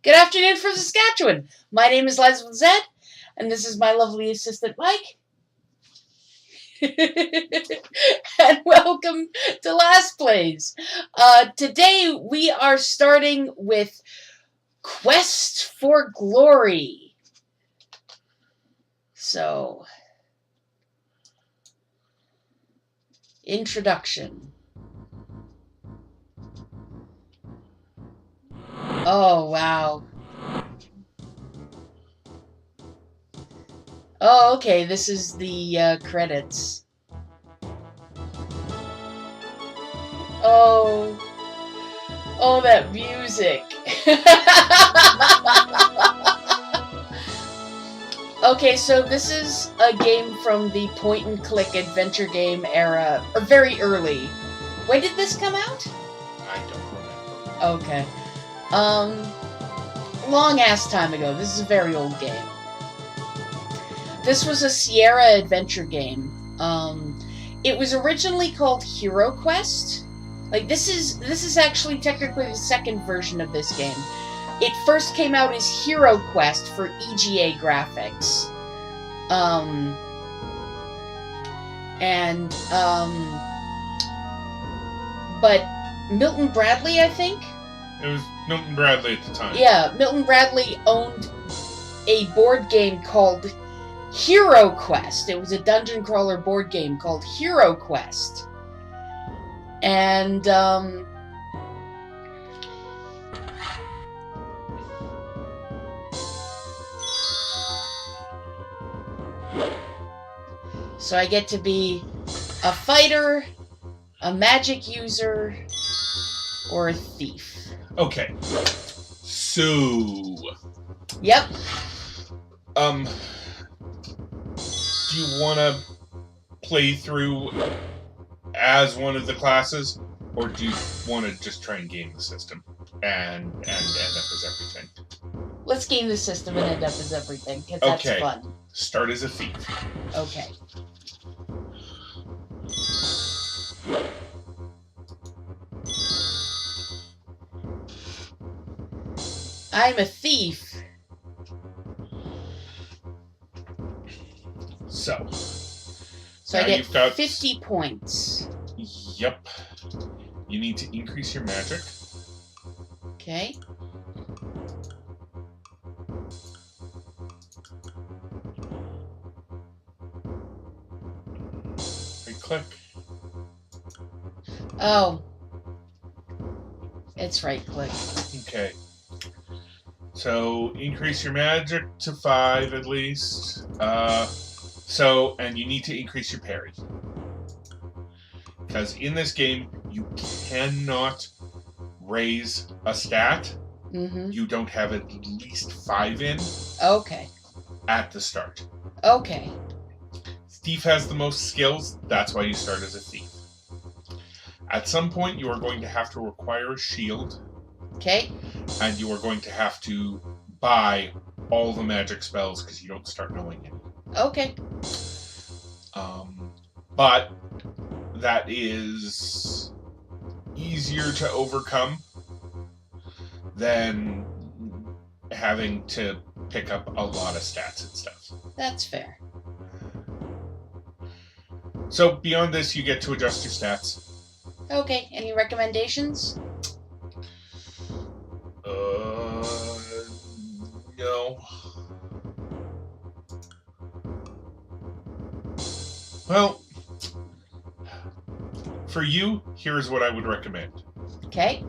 Good afternoon from Saskatchewan. My name is LizaWithaZed, and this is my lovely assistant, Mike. And welcome to LastPlays. Today we are starting with Quest for Glory. So, introduction. Oh, wow. Oh, okay, this is the credits. Oh, that music. Okay, so this is a game from the point-and-click adventure game era, or very early. When did this come out? I don't remember. Okay. Long-ass time ago. This is a very old game. This was a Sierra adventure game. It was originally called Hero Quest. Like, this is actually technically the second version of this game. It first came out as Hero Quest for EGA graphics. But Milton Bradley, I think? It was Milton Bradley at the time. Yeah, Milton Bradley owned a board game called Hero Quest. It was a dungeon crawler board game called Hero Quest. And, so I get to be a fighter, a magic user, or a thief. Okay. So. Yep. Do you want to play through as one of the classes, or do you want to just try and game the system and end up as everything? Let's game the system and end up as everything, because that's Okay. fun. Start as a thief. Okay. I'm a thief. So So I now get you've got 50 points. Yep. You need to increase your magic. Okay. Right click. Oh. It's right click. Okay. So increase your magic to 5 at least. And you need to increase your parry. Because in this game, you cannot raise a stat. Mm-hmm. You don't have at least 5 in Okay. at the start. Okay. Thief has the most skills, that's why you start as a thief. At some point, you are going to have to acquire a shield. Okay. And you are going to have to buy all the magic spells because you don't start knowing any. Okay. But that is easier to overcome than having to pick up a lot of stats and stuff. That's fair. So beyond this, you get to adjust your stats. Okay. Any recommendations? No. Well, for you, here's what I would recommend. Okay.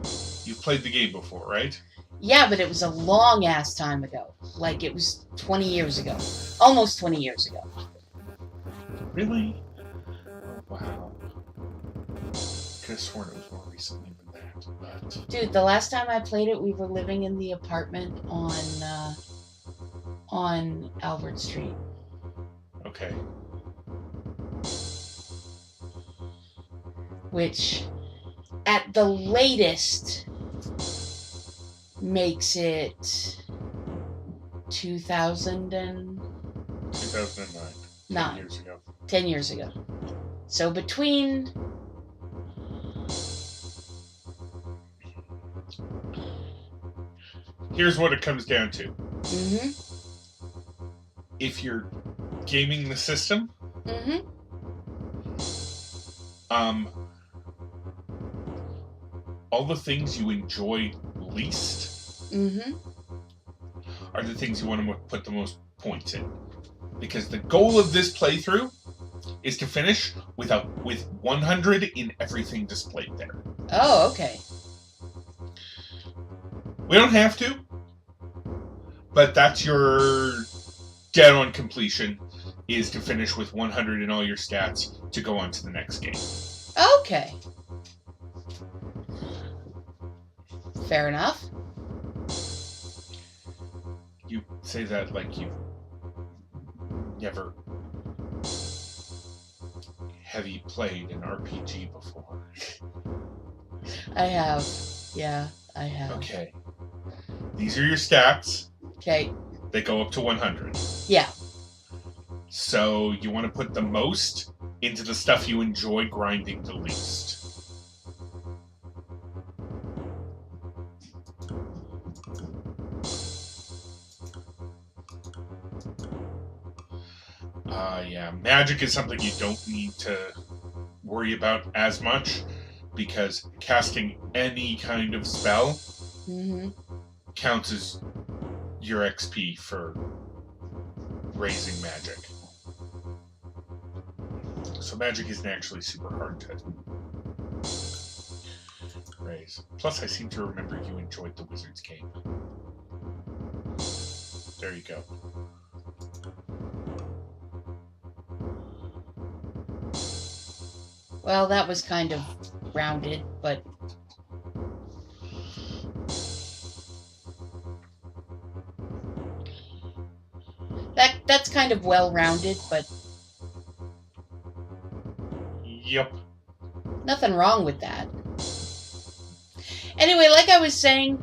You've played the game before, right? Yeah, but it was a long-ass time ago. Like, it was 20 years ago. Almost 20 years ago. Really? Wow. Could have sworn it was more recently than that, but... Dude, the last time I played it, we were living in the apartment on Albert Street. Okay. Which, at the latest, makes it 2009. 10 years ago. 10 years ago. So between here's what it comes down to. Mm-hmm. If you're gaming the system, Mm-hmm. all the things you enjoy least Mm-hmm. are the things you want to put the most points in. Because the goal of this playthrough is to finish with 100 in everything displayed there. Oh, okay. We don't have to, but that's your dead on completion, is to finish with 100 in all your stats to go on to the next game. Okay. Fair enough. You say that like you've never heavy played an RPG before. I have. Yeah, I have. Okay. These are your stats. Okay. They go up to 100. Yeah. So you want to put the most into the stuff you enjoy grinding the least. Yeah, magic is something you don't need to worry about as much, because casting any kind of spell counts as your XP for raising magic. So magic isn't actually super hard to raise. Plus, I seem to remember you enjoyed the Wizards game. There you go. Well, that was kind of rounded, but... That's kind of well-rounded, but... Yep. Nothing wrong with that. Anyway, like I was saying,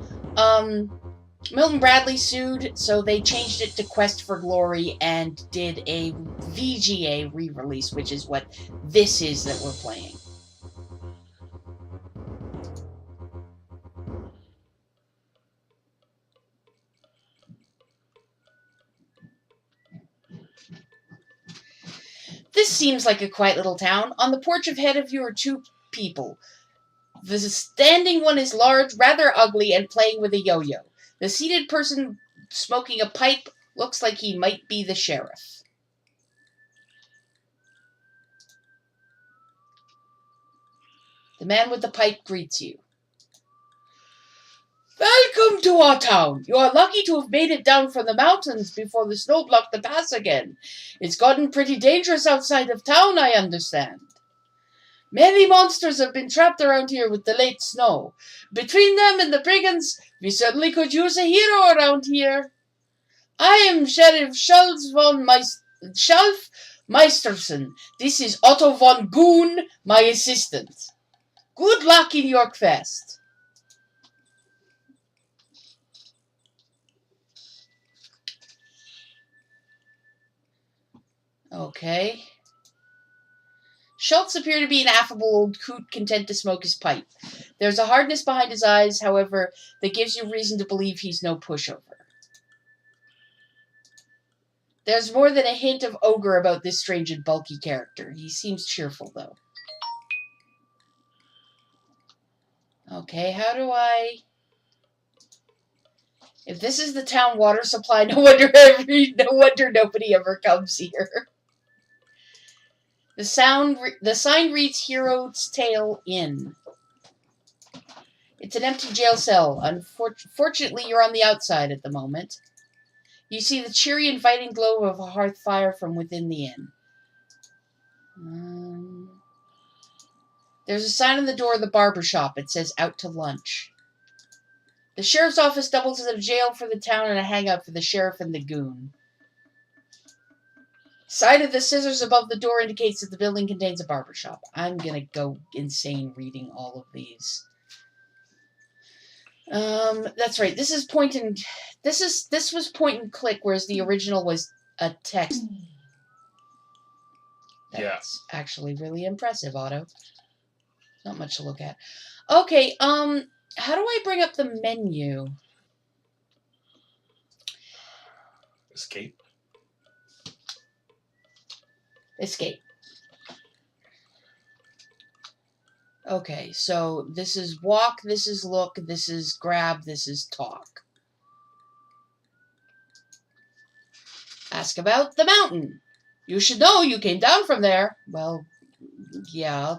Milton Bradley sued, so they changed it to Quest for Glory and did a VGA re-release, which is what this is that we're playing. This seems like a quiet little town. On the porch ahead of you are two people. The standing one is large, rather ugly, and playing with a yo-yo. The seated person smoking a pipe looks like he might be the sheriff. The man with the pipe greets you. Welcome to our town. You are lucky to have made it down from the mountains before the snow blocked the pass again. It's gotten pretty dangerous outside of town, I understand. Many monsters have been trapped around here with the late snow. Between them and the brigands, we certainly could use a hero around here. I am Sheriff Schalf Meisterson. This is Otto von Goon, my assistant. Good luck in your quest. Okay. Schultz appeared to be an affable old coot content to smoke his pipe. There's a hardness behind his eyes, however, that gives you reason to believe he's no pushover. There's more than a hint of ogre about this strange and bulky character. He seems cheerful, though. Okay, how do I... If this is the town water supply, no wonder nobody ever comes here. The sign reads Hero's Tale Inn. It's an empty jail cell. Unfortunately, you're on the outside at the moment. You see the cheery, inviting glow of a hearth fire from within the inn. There's a sign on the door of the barber shop. It says, out to lunch. The sheriff's office doubles as a jail for the town and a hangout for the sheriff and the goon. Sight of the scissors above the door indicates that the building contains a barber shop. I'm gonna go insane reading all of these. That's right. This is point and this was point and click, whereas the original was a text. That's actually really impressive, Otto. Not much to look at. Okay, how do I bring up the menu? Escape. Escape. Okay, so this is walk, this is look, this is grab, this is talk. Ask about the mountain. You should know you came down from there. Well, yeah.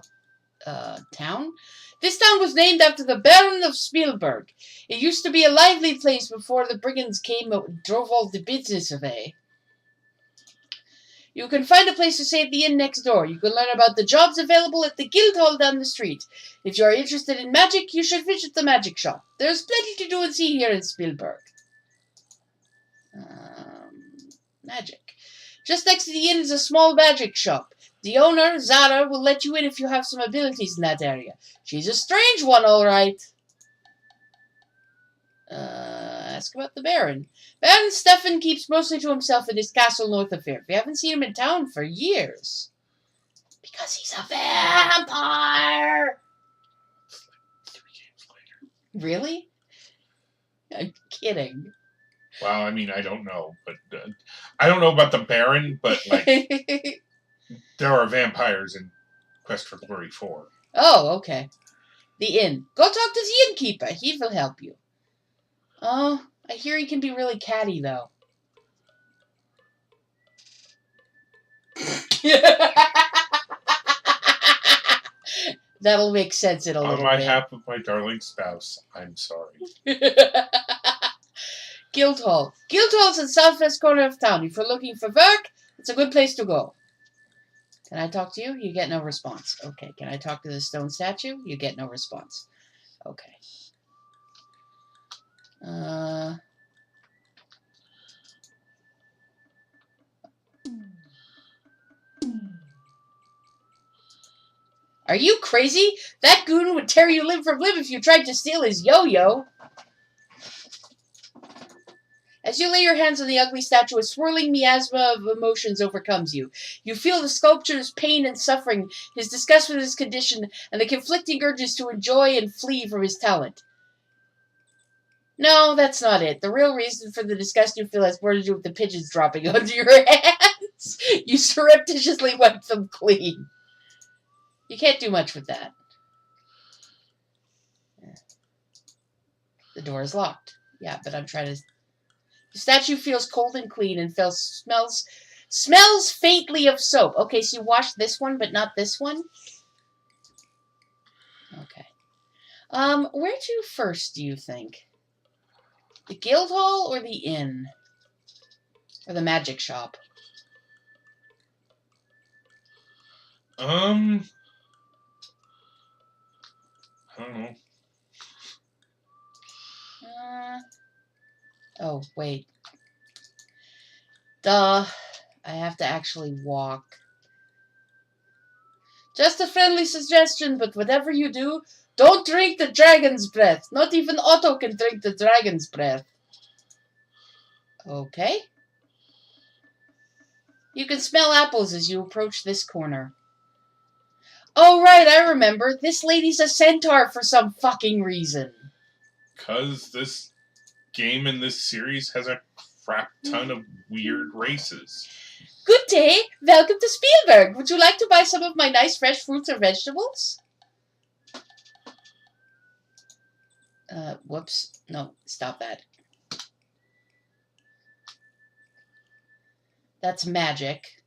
Town? This town was named after the Baron of Spielburg. It used to be a lively place before the brigands came and drove all the business away. You can find a place to stay at the inn next door. You can learn about the jobs available at the guild hall down the street. If you are interested in magic, you should visit the magic shop. There's plenty to do and see here in Spielburg. Magic. Just next to the inn is a small magic shop. The owner, Zara, will let you in if you have some abilities in that area. She's a strange one, all right. Ask about the Baron. Baron Stefan keeps mostly to himself in his castle north of here. We haven't seen him in town for years. Because he's a vampire! 3 games later. Really? I'm kidding. Well, I mean, I don't know, but I don't know about the Baron, but like there are vampires in Quest for Glory 4. Oh, okay. The inn. Go talk to the innkeeper. He will help you. Oh, I hear he can be really catty, though. That'll make sense in a little bit. On behalf of my darling spouse, I'm sorry. Guildhall. Guildhall's in the southwest corner of town. If you're looking for work, it's a good place to go. Can I talk to you? You get no response. Okay. Can I talk to the stone statue? You get no response. Okay. Are you crazy? That goon would tear you limb from limb if you tried to steal his yo-yo. As you lay your hands on the ugly statue, a swirling miasma of emotions overcomes you. You feel the sculptor's pain and suffering, his disgust with his condition, and the conflicting urges to enjoy and flee from his talent. No, that's not it. The real reason for the disgust you feel has more to do with the pigeons dropping onto your hands. You surreptitiously wipe them clean. You can't do much with that. The door is locked. Yeah, but I'm trying to... The statue feels cold and clean and smells faintly of soap. Okay, so you washed this one, but not this one? Okay. Where to first, do you think? The Guildhall or the inn? Or the magic shop? I don't know. Oh, wait. Duh. I have to actually walk. Just a friendly suggestion, but whatever you do, don't drink the dragon's breath. Not even Otto can drink the dragon's breath. Okay. You can smell apples as you approach this corner. Oh, right, I remember. This lady's a centaur for some fucking reason. 'Cause this game in this series has a crap ton of weird races. Good day. Welcome to Spielburg. Would you like to buy some of my nice fresh fruits or vegetables? Whoops. No, stop that. That's magic.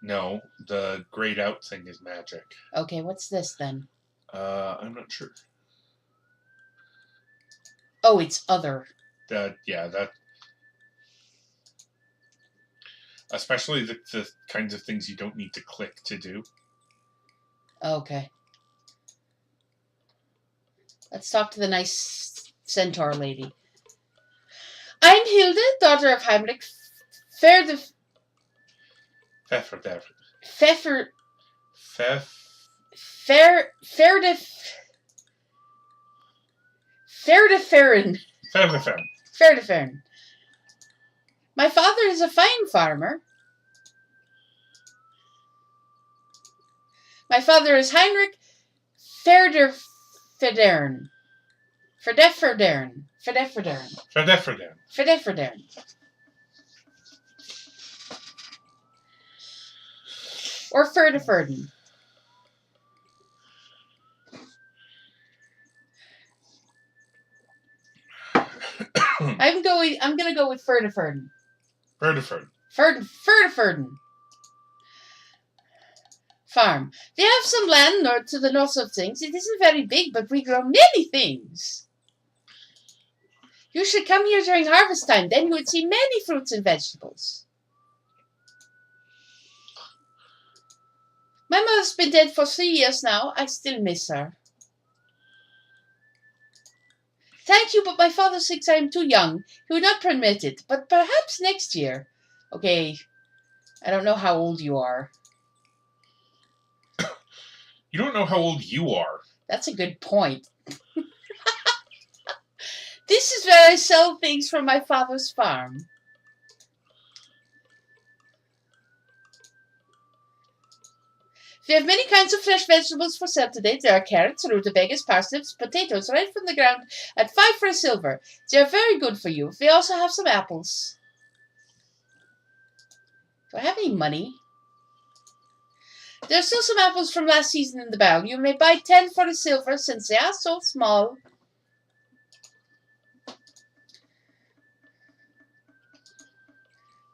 No, the grayed out thing is magic. Okay, what's this then? I'm not sure. Oh, it's other. Yeah, that... Especially the kinds of things you don't need to click to do. Okay. Let's talk to the nice centaur lady. I'm Hilda, daughter of Heinrich Pfeffer... Ferdefern. My father is a fine farmer. My father is Heinrich Ferdeferdern. Or Ferdefurden? I'm gonna go with Ferdefurden. Ferdefurden. Ferdefurden. Farm. We have some land to the north of things. It isn't very big, but we grow many things. You should come here during harvest time. Then you would see many fruits and vegetables. My mother's been dead for 3 years now. I still miss her. Thank you, but my father thinks I am too young. He would not permit it, but perhaps next year. Okay, I don't know how old you are. You don't know how old you are. That's a good point. This is where I sell things from my father's farm. We have many kinds of fresh vegetables for sale today. There are carrots, rutabagas, parsnips, potatoes right from the ground at 5 for a silver. They are very good for you. We also have some apples. Do I have any money? There are still some apples from last season in the barrel. You may buy 10 for a silver since they are so small.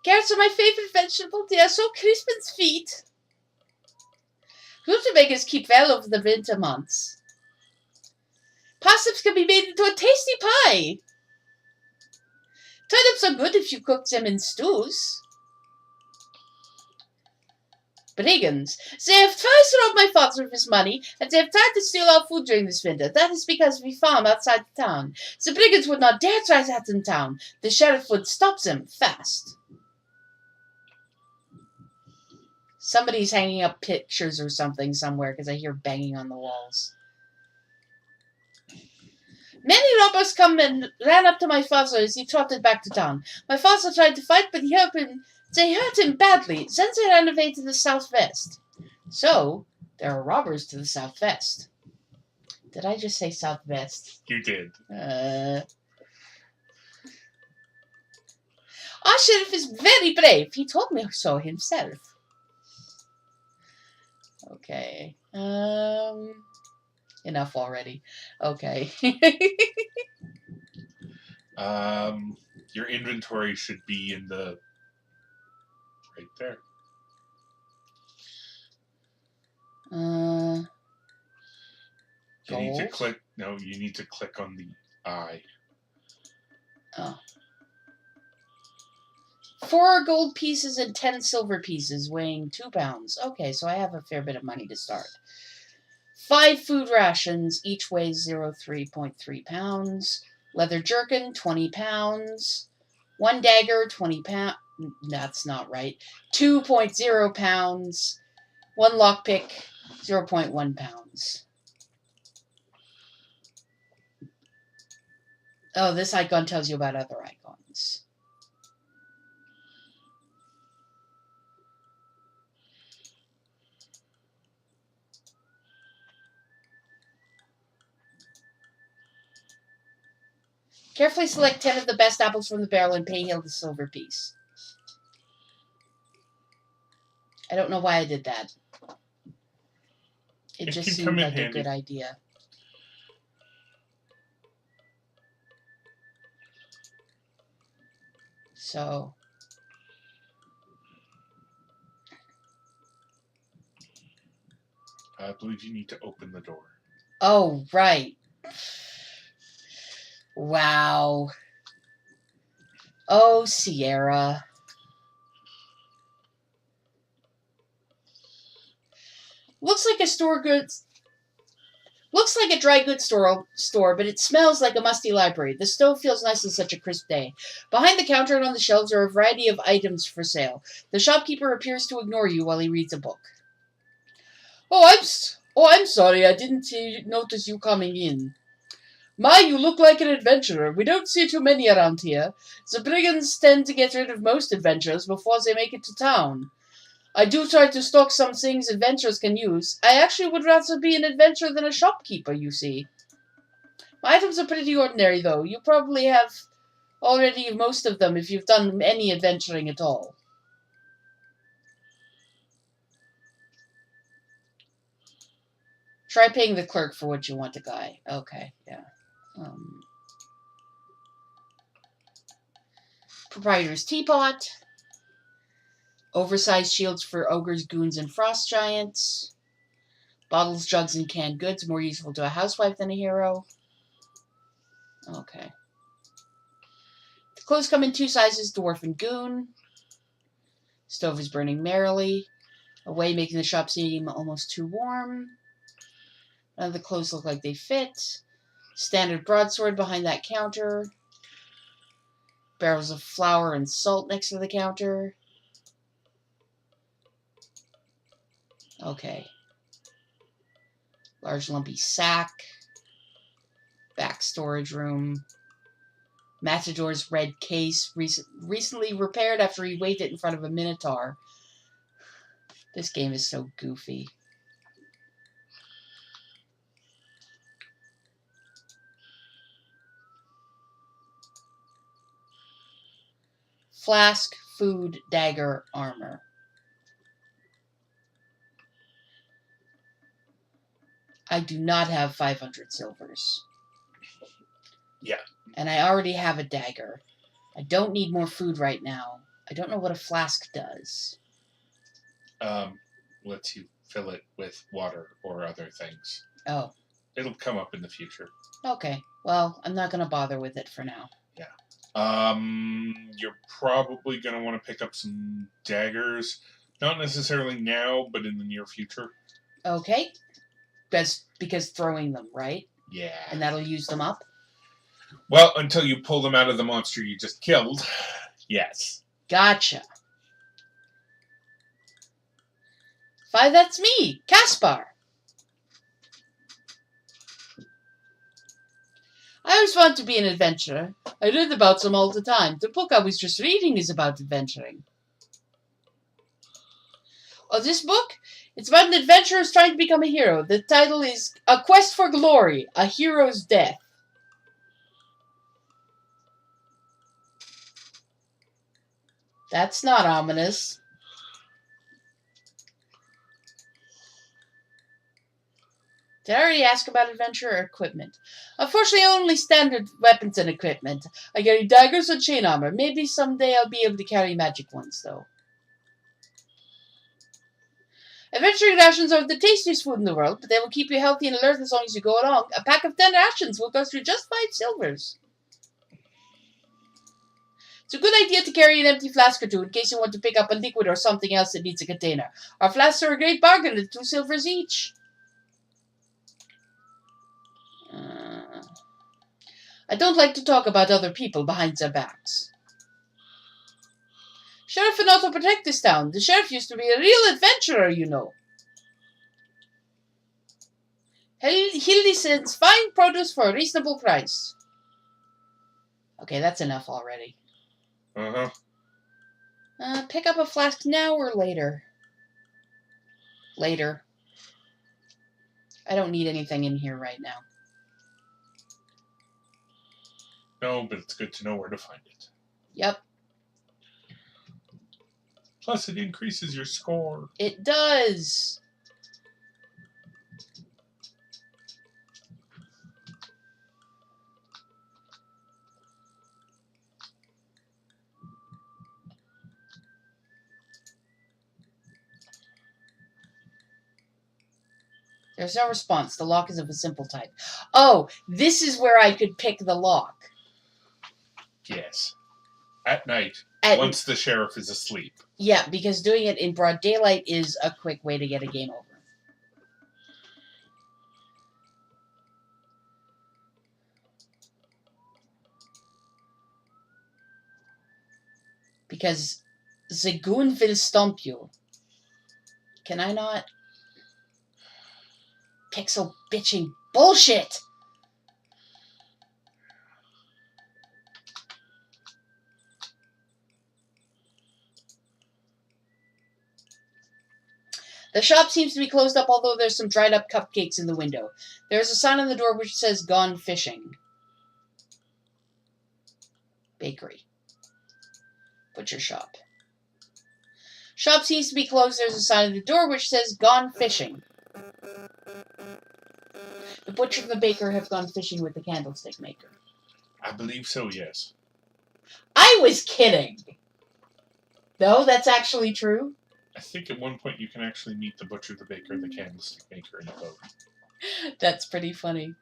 Carrots are my favorite vegetable. They are so crisp and sweet. Rutabagas keep well over the winter months. Parsnips can be made into a tasty pie. Turnips are good if you cook them in stews. Brigands. They have twice robbed my father of his money, and they have tried to steal our food during this winter. That is because we farm outside the town. The brigands would not dare try that in town. The sheriff would stop them fast. Somebody's hanging up pictures or something somewhere because I hear banging on the walls. Many robbers come and ran up to my father as he trotted back to town. My father tried to fight, but they hurt him badly. Then they ran away to the southwest. So, there are robbers to the southwest. Did I just say southwest? You did. Our sheriff is very brave. He told me so himself. Okay. Enough already. Okay. Your inventory should be in the right there. You need to click. No, you need to click on the eye. Oh. 4 gold pieces and 10 silver pieces weighing 2 pounds. Okay, so I have a fair bit of money to start. 5 food rations, each weighs 0.3 pounds. Leather jerkin, 20 pounds. 1 dagger, 20 pounds. That's not right. 2.0 pounds. 1 lockpick, 0.1 pounds. Oh, this icon tells you about other icons. Carefully select 10 of the best apples from the barrel and pay Hill the silver piece. I don't know why I did that. It just seemed like a good idea. So... I believe you need to open the door. Oh, right. Wow. Oh, Sierra. Looks like a dry goods store, but it smells like a musty library. The stove feels nice on such a crisp day. Behind the counter and on the shelves are a variety of items for sale. The shopkeeper appears to ignore you while he reads a book. I'm sorry, I didn't notice you coming in. My, you look like an adventurer. We don't see too many around here. The brigands tend to get rid of most adventurers before they make it to town. I do try to stock some things adventurers can use. I actually would rather be an adventurer than a shopkeeper, you see. My items are pretty ordinary, though. You probably have already most of them if you've done any adventuring at all. Try paying the clerk for what you want to buy. Okay, yeah. Proprietor's teapot. Oversized shields for ogres, goons, and frost giants. Bottles, jugs, and canned goods. More useful to a housewife than a hero. Okay. The clothes come in 2 sizes, dwarf and goon. Stove is burning merrily. Away, making the shop seem almost too warm. None of the clothes look like they fit. Standard broadsword behind that counter. Barrels of flour and salt next to the counter. Okay. Large lumpy sack. Back storage room. Matador's red case, recently repaired after he waved it in front of a minotaur. This game is so goofy. Flask, food, dagger, armor. I do not have 500 silvers. Yeah. And I already have a dagger. I don't need more food right now. I don't know what a flask does. Lets you fill it with water or other things. Oh. It'll come up in the future. Okay. Well, I'm not going to bother with it for now. Yeah. You're probably going to want to pick up some daggers. Not necessarily now, but in the near future. Okay. Because throwing them, right? Yeah. And that'll use them up? Well, until you pull them out of the monster you just killed. Yes. Gotcha. Why, that's me, Caspar. I always wanted to be an adventurer. I read about them all the time. The book I was just reading is about adventuring. Oh, this book? It's about an adventurer who's trying to become a hero. The title is A Quest for Glory, A Hero's Death. That's not ominous. Did I already ask about adventure or equipment? Unfortunately, only standard weapons and equipment. I carry daggers and chain armor. Maybe someday I'll be able to carry magic ones, though. Adventuring rations are the tastiest food in the world, but they will keep you healthy and alert as long as you go along. A pack of 10 rations will cost you just 5 silvers. It's a good idea to carry an empty flask or 2 in case you want to pick up a liquid or something else that needs a container. Our flasks are a great bargain at 2 silvers each. I don't like to talk about other people behind their backs. Sheriff and Otto protect this town. The sheriff used to be a real adventurer, you know. Hildy sends fine produce for a reasonable price. Okay, that's enough already. Pick up a flask now or later? Later. I don't need anything in here right now. No, but it's good to know where to find it. Yep. Plus, it increases your score. It does. There's no response. The lock is of a simple type. Oh, this is where I could pick the lock. Yes. At night, once the sheriff is asleep. Yeah, because doing it in broad daylight is a quick way to get a game over. Because the goon will stomp you. Can I not? Pixel bitching bullshit! The shop seems to be closed up, although there's some dried up cupcakes in the window. There's a sign on the door which says Gone Fishing. Bakery. Butcher shop. Shop seems to be closed. There's a sign on the door which says Gone Fishing. The butcher and the baker have gone fishing with the candlestick maker. I believe so, yes. I was kidding! No, that's actually true? I think at one point you can actually meet the butcher, the baker, and the candlestick maker in a boat. That's pretty funny.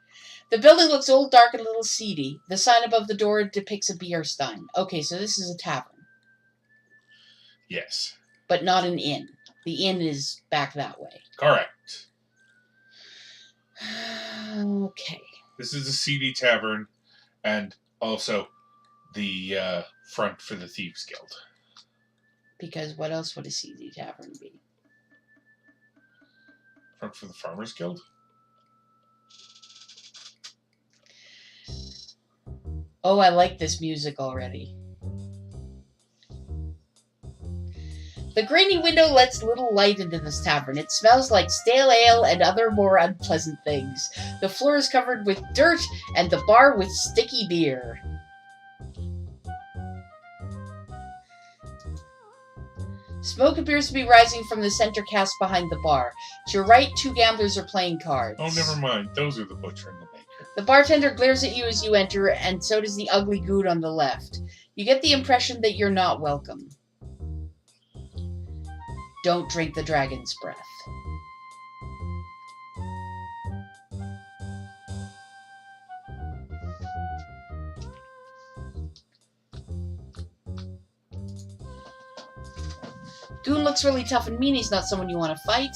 The building looks old, dark, and a little seedy. The sign above the door depicts a beer stein. Okay, so this is a tavern. Yes. But not an inn. The inn is back that way. Correct. Okay. This is a seedy tavern, and also the front for the Thieves Guild. Because what else would a seedy tavern be? Front for the Farmers Guild? Oh, I like this music already. The grainy window lets little light into this tavern. It smells like stale ale and other more unpleasant things. The floor is covered with dirt and the bar with sticky beer. Smoke appears to be rising from the center cask behind the bar. To your right, two gamblers are playing cards. Oh, never mind. Those are the butcher and the baker. The bartender glares at you as you enter, and so does the ugly goon on the left. You get the impression that you're not welcome. Don't drink the dragon's breath. Goon looks really tough and mean. He's not someone you want to fight.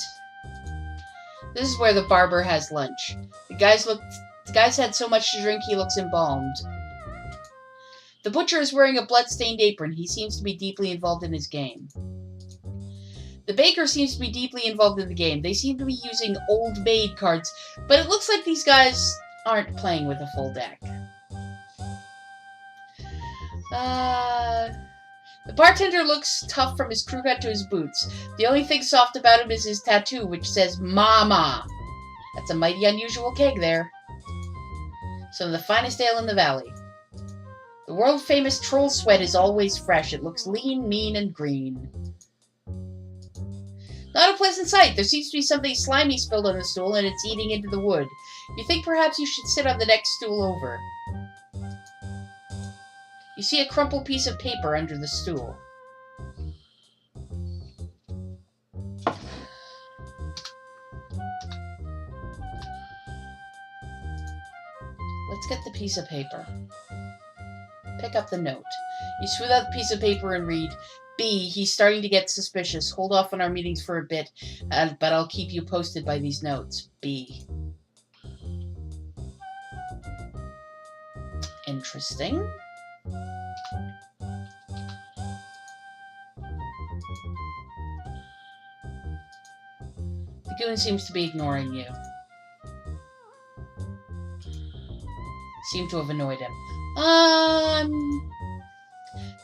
This is where the barber has lunch. The guy's had so much to drink he looks embalmed. The butcher is wearing a blood-stained apron. He seems to be deeply involved in his game. The baker seems to be deeply involved in the game. They seem to be using old maid cards, but it looks like these guys aren't playing with a full deck. The bartender looks tough from his crew cut to his boots. The only thing soft about him is his tattoo, which says Mama. That's a mighty unusual keg there. Some of the finest ale in the valley. The world-famous troll sweat is always fresh. It looks lean, mean, and green. Not a pleasant sight. There seems to be something slimy spilled on the stool, and it's eating into the wood. You think perhaps you should sit on the next stool over. You see a crumpled piece of paper under the stool. Let's get the piece of paper. Pick up the note. You smooth out the piece of paper and read, B, he's starting to get suspicious. Hold off on our meetings for a bit, but I'll keep you posted by these notes. B. Interesting. The goon seems to be ignoring you. Seem to have annoyed him.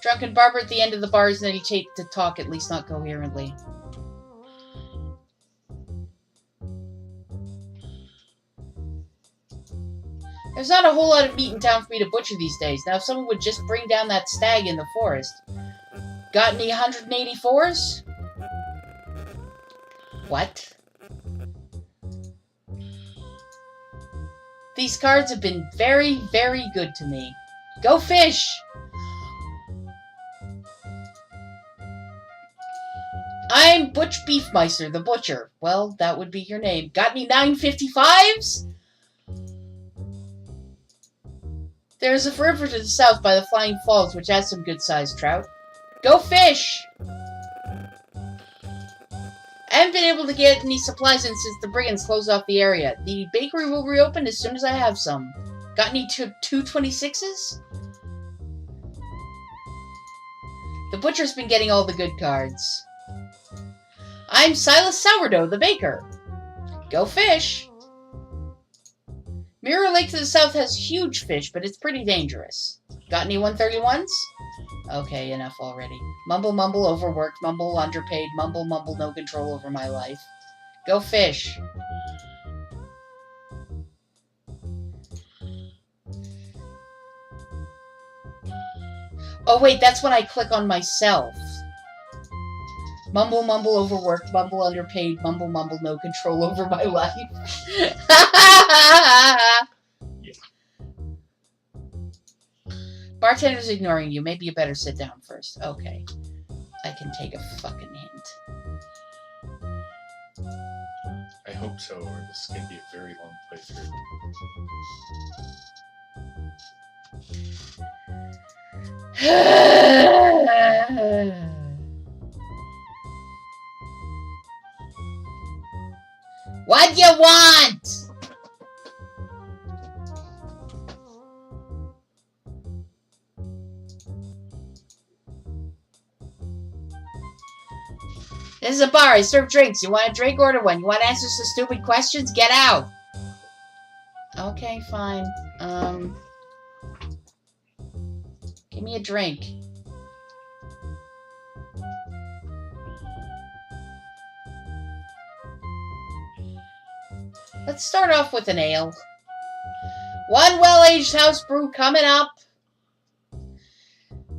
Drunken barber at the end of the bar isn't any shape to talk, at least not coherently. There's not a whole lot of meat in town for me to butcher these days. Now, if someone would just bring down that stag in the forest. Got any 184s? What? These cards have been very, very good to me. Go fish! I'm Butch Beefmeister, the butcher. Well, that would be your name. Got any 955s? There's a river to the south by the Flying Falls, which has some good-sized trout. Go fish! I haven't been able to get any supplies in since the brigands closed off the area. The bakery will reopen as soon as I have some. Got any 226s? The butcher's been getting all the good cards. I'm Silas Sourdough, the baker. Go fish! Mirror Lake to the south has huge fish, but it's pretty dangerous. Got any 131s? Okay, enough already. Mumble, mumble, overworked. Mumble, underpaid. Mumble, mumble, no control over my life. Go fish. Oh wait, that's when I click on myself. Mumble, mumble, overworked. Mumble, underpaid. Mumble, mumble, no control over my life. Yeah. Bartender's ignoring you. Maybe you better sit down first. Okay. I can take a fucking hint. I hope so, or this is going to be a very long playthrough. What do you want? This is a bar. I serve drinks. You want a drink? Order one. You want answers to stupid questions? Get out. Okay, fine. Give me a drink. Let's start off with an ale. One well-aged house brew coming up.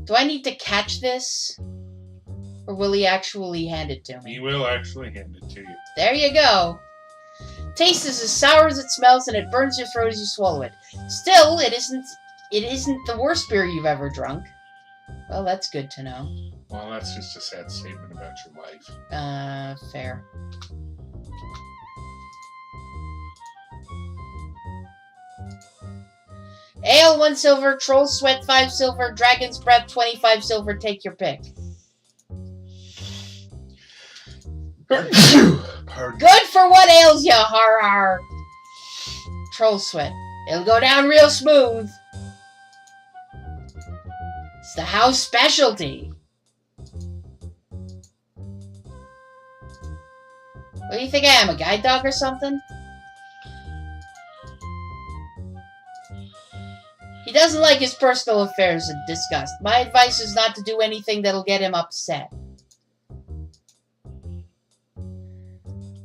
Do I need to catch this? Or will he actually hand it to me? He will actually hand it to you. There you go. Taste is as sour as it smells, and it burns your throat as you swallow it. Still, it isn't the worst beer you've ever drunk. Well, that's good to know. Well, that's just a sad statement about your life. Fair. Ale, 1 silver. Troll sweat, 5 silver. Dragon's breath, 25 silver. Take your pick. Pardon. Good for what ails ya, har har. Troll sweat. It'll go down real smooth. It's the house specialty. What do you think I am, a guide dog or something? He doesn't like his personal affairs discussed. My advice is not to do anything that'll get him upset.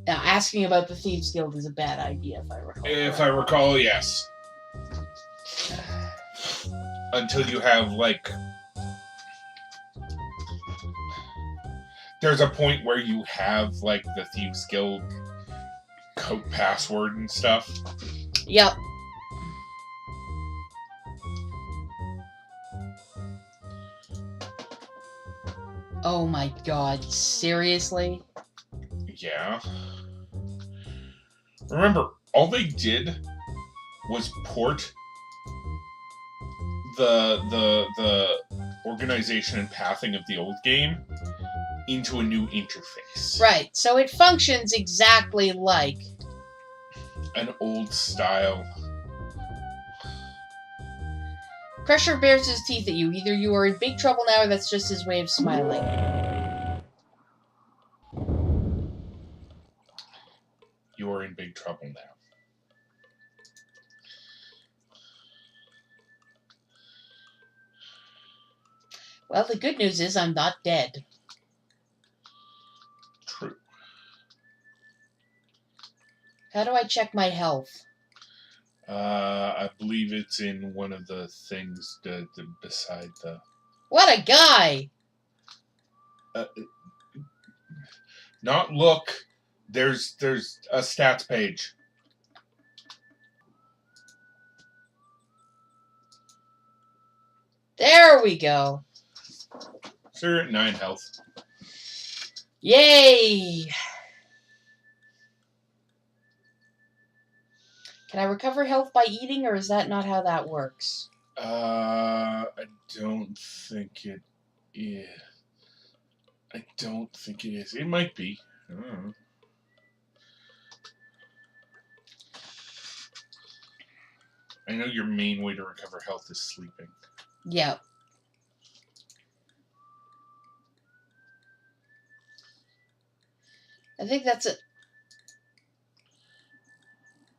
Now, asking about the Thieves Guild is a bad idea, if I recall. If I recall, yes. Until you have, like... There's a point where you have, like, the Thieves Guild code password and stuff. Yep. Oh my god, seriously? Yeah. Remember, all they did was port the organization and pathing of the old game into a new interface. Right, so it functions exactly like an old style. Crusher bares his teeth at you. Either you are in big trouble now, or that's just his way of smiling. You are in big trouble now. Well, the good news is I'm not dead. True. How do I check my health? I believe it's in one of the things beside the... What a guy! Not look. There's a stats page. There we go. So you're at 9 health. Yay! Can I recover health by eating, or is that not how that works? I don't think it is. I don't think it is. It might be. I don't know. I know your main way to recover health is sleeping. Yep. I think that's it.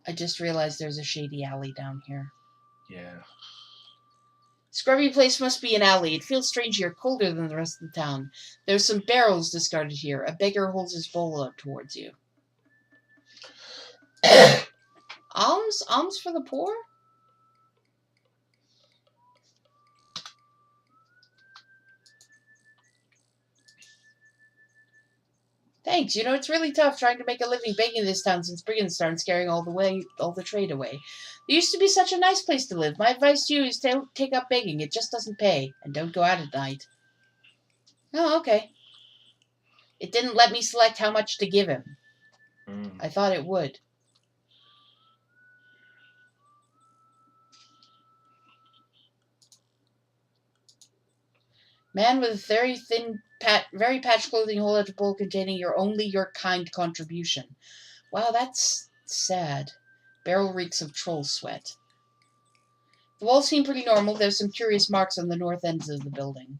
I just realized there's a shady alley down here. Yeah. Scrubby place must be an alley. It feels strange here, colder than the rest of the town. There's some barrels discarded here. A beggar holds his bowl out towards you. Alms? Alms for the poor? Thanks. You know, it's really tough trying to make a living begging this town since brigands started scaring all the trade away. There used to be such a nice place to live. My advice to you is to take up begging. It just doesn't pay. And don't go out at night. Oh, okay. It didn't let me select how much to give him. I thought it would. Man with very thin, very patched clothing, hold out a bowl containing your kind contribution. Wow, that's sad. Barrel reeks of troll sweat. The walls seem pretty normal. There's some curious marks on the north ends of the building.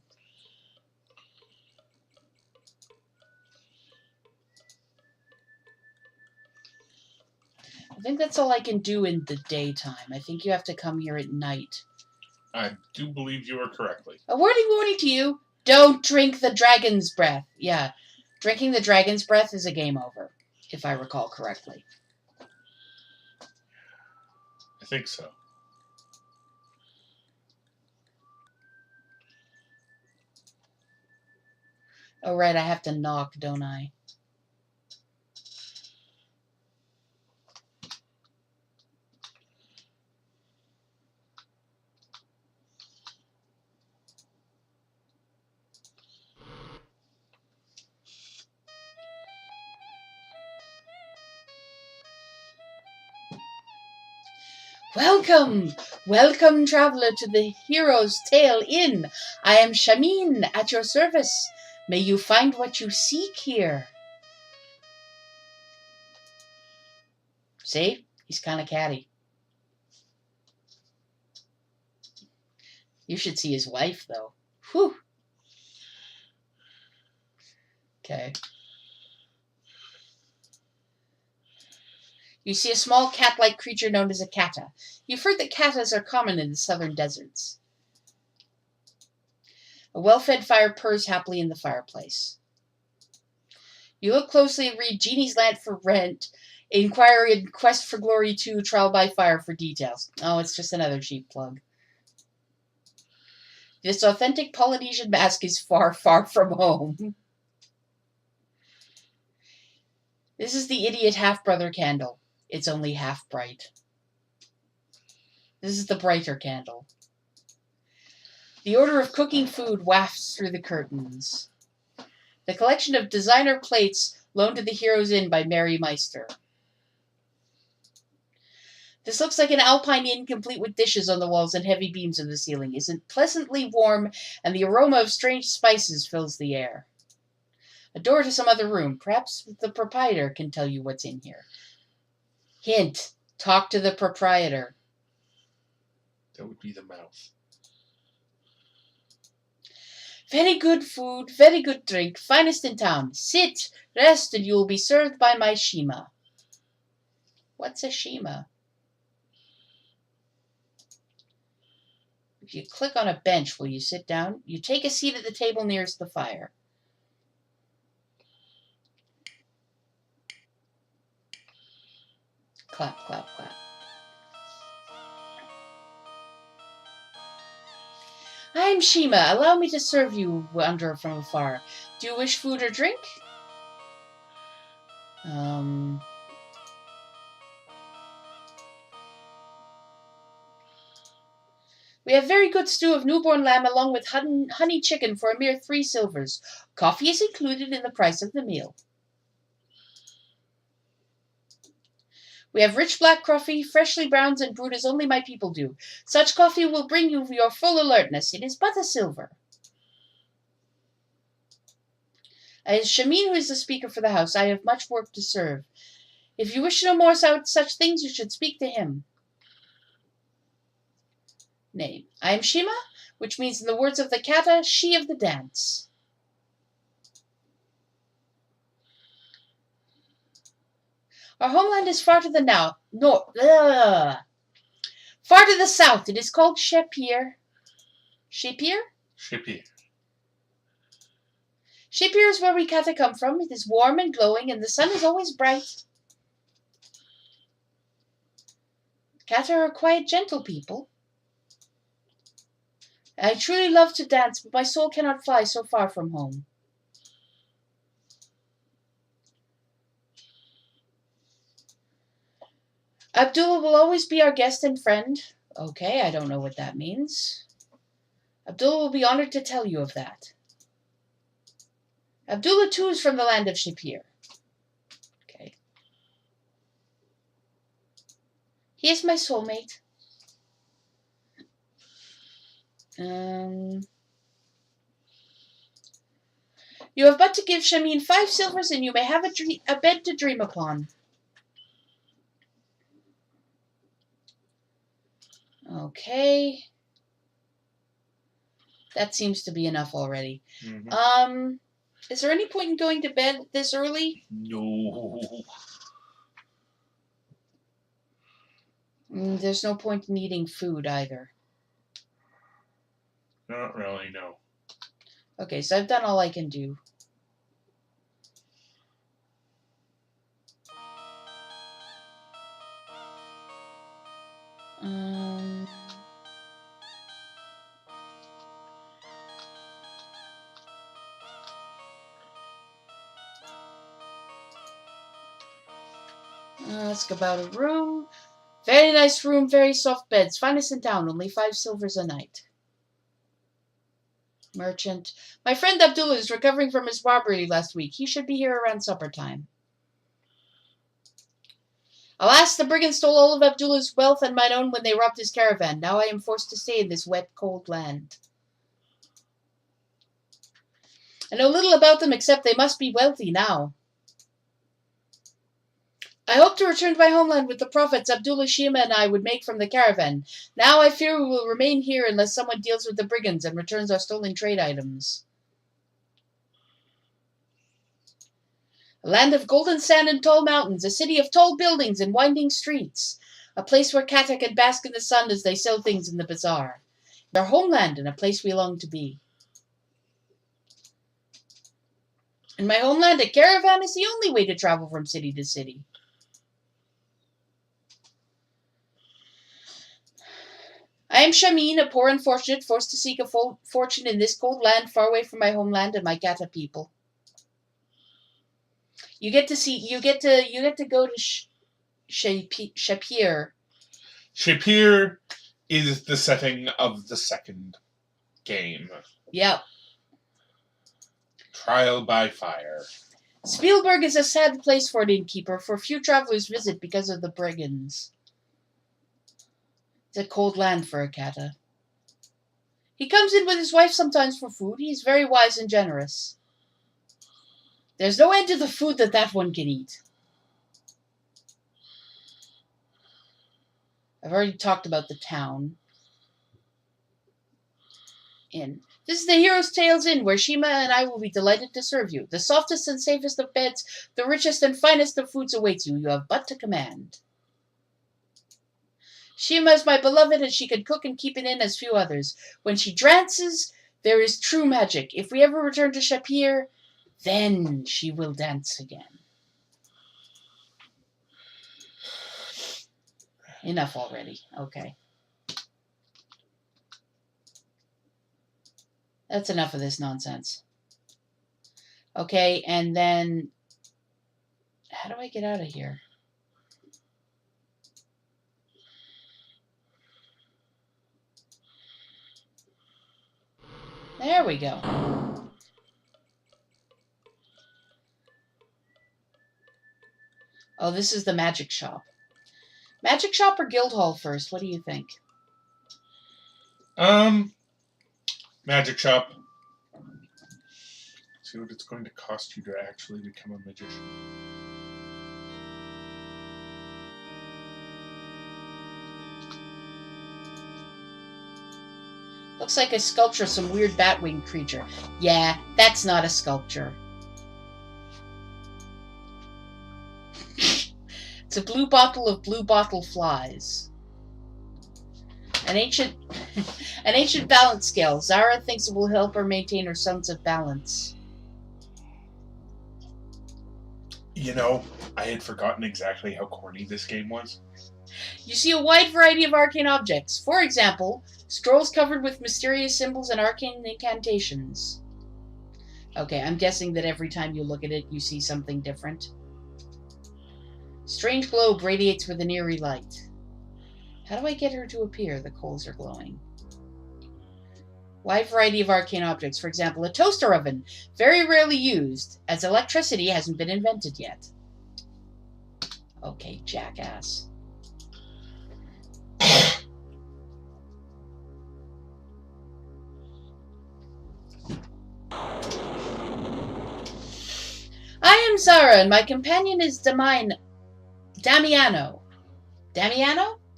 I think that's all I can do in the daytime. I think you have to come here at night. I do believe you are correctly. A warning to you. Don't drink the dragon's breath. Yeah, drinking the dragon's breath is a game over, if I recall correctly. I think so. Oh, right, I have to knock, don't I? Welcome, traveler, to the Hero's Tale Inn. I am Shamin, at your service. May you find what you seek here. See? He's kind of catty. You should see his wife, though. Whew. Okay. You see a small cat-like creature known as a kata. You've heard that katas are common in the southern deserts. A well-fed fire purrs happily in the fireplace. You look closely and read Genie's Land for Rent, Inquiry and Quest for Glory 2, Trial by Fire for details. Oh, it's just another cheap plug. This authentic Polynesian mask is far, far from home. This is the idiot half-brother candle. It's only half bright. This is the brighter candle. The odor of cooking food wafts through the curtains. The collection of designer plates loaned to the Hero's Inn by Mary Meister. This looks like an Alpine inn complete with dishes on the walls and heavy beams in the ceiling. Isn't pleasantly warm, and the aroma of strange spices fills the air. A door to some other room. Perhaps the proprietor can tell you what's in here. Hint. Talk to the proprietor. That would be the mouth. Very good food, very good drink, finest in town. Sit, rest, and you will be served by my Shima. What's a Shima? If you click on a bench, will you sit down? You take a seat at the table nearest the fire. Clap, clap, clap. I am Shima. Allow me to serve you, wanderer from afar. Do you wish food or drink? We have very good stew of newborn lamb along with honey chicken for a mere 3 silvers. Coffee is included in the price of the meal. We have rich black coffee, freshly browned and brewed as only my people do. Such coffee will bring you your full alertness. It is but a silver. As Shamin, who is the speaker for the house, I have much work to serve. If you wish to know more about such things, you should speak to him. Name. I am Shima, which means in the words of the kata, she of the dance. Our homeland is far to the far to the south. It is called Shepir. Shepir? Shepir. Shepir is where we kata come from. It is warm and glowing, and the sun is always bright. Kata are quiet, gentle people. I truly love to dance, but my soul cannot fly so far from home. Abdullah will always be our guest and friend. Okay, I don't know what that means. Abdullah will be honored to tell you of that. Abdullah too is from the land of Shapir. Okay. He is my soulmate. You have but to give Shamin 5 silvers and you may have a bed to dream upon. Okay. That seems to be enough already. Mm-hmm. Is there any point in going to bed this early? No. There's no point in eating food either. Not really, no. Okay, so I've done all I can do. Ask about a room. Very nice room, very soft beds. Finest in town, only 5 silvers a night. Merchant. My friend Abdullah is recovering from his robbery last week. He should be here around supper time. Alas, the brigands stole all of Abdullah's wealth and mine own when they robbed his caravan. Now I am forced to stay in this wet, cold land. I know little about them except they must be wealthy now. I hope to return to my homeland with the profits Abdullah, Shima, and I would make from the caravan. Now I fear we will remain here unless someone deals with the brigands and returns our stolen trade items. A land of golden sand and tall mountains, a city of tall buildings and winding streets, a place where Kata can bask in the sun as they sell things in the bazaar. Our homeland and a place we long to be. In my homeland, a caravan is the only way to travel from city to city. I am Shamin, a poor unfortunate, forced to seek a fortune in this cold land, far away from my homeland and my Kata people. You get to go to Shapir. Shapir is the setting of the second game. Yep. Trial by fire. Spielburg is a sad place for an innkeeper, for few travelers visit because of the brigands. It's a cold land for a Kata. He comes in with his wife sometimes for food. He is very wise and generous. There's no end to the food that one can eat. I've already talked about the town. Inn. This is the Hero's Tales Inn, where Shima and I will be delighted to serve you. The softest and safest of beds, the richest and finest of foods awaits you. You have but to command. Shima is my beloved, and she can cook and keep an inn as few others. When she dances, there is true magic. If we ever return to Shapir, then she will dance again. Enough already. Okay. That's enough of this nonsense. Okay, and then... how do I get out of here? There we go. Oh, this is the magic shop. Magic shop or guild hall first? What do you think? Magic shop. See what it's going to cost you to actually become a magician. Looks like a sculpture of some weird bat-winged creature. Yeah, that's not a sculpture. It's a blue bottle of blue bottle flies. An ancient balance scale. Zara thinks it will help her maintain her sense of balance. You know, I had forgotten exactly how corny this game was. You see a wide variety of arcane objects. For example, scrolls covered with mysterious symbols and arcane incantations. Okay, I'm guessing that every time you look at it, you see something different. Strange globe radiates with an eerie light. How do I get her to appear? The coals are glowing. Wide variety of arcane objects. For example, a toaster oven. Very rarely used, as electricity hasn't been invented yet. Okay, jackass. I am Zara, and my companion is Damiano. Damiano?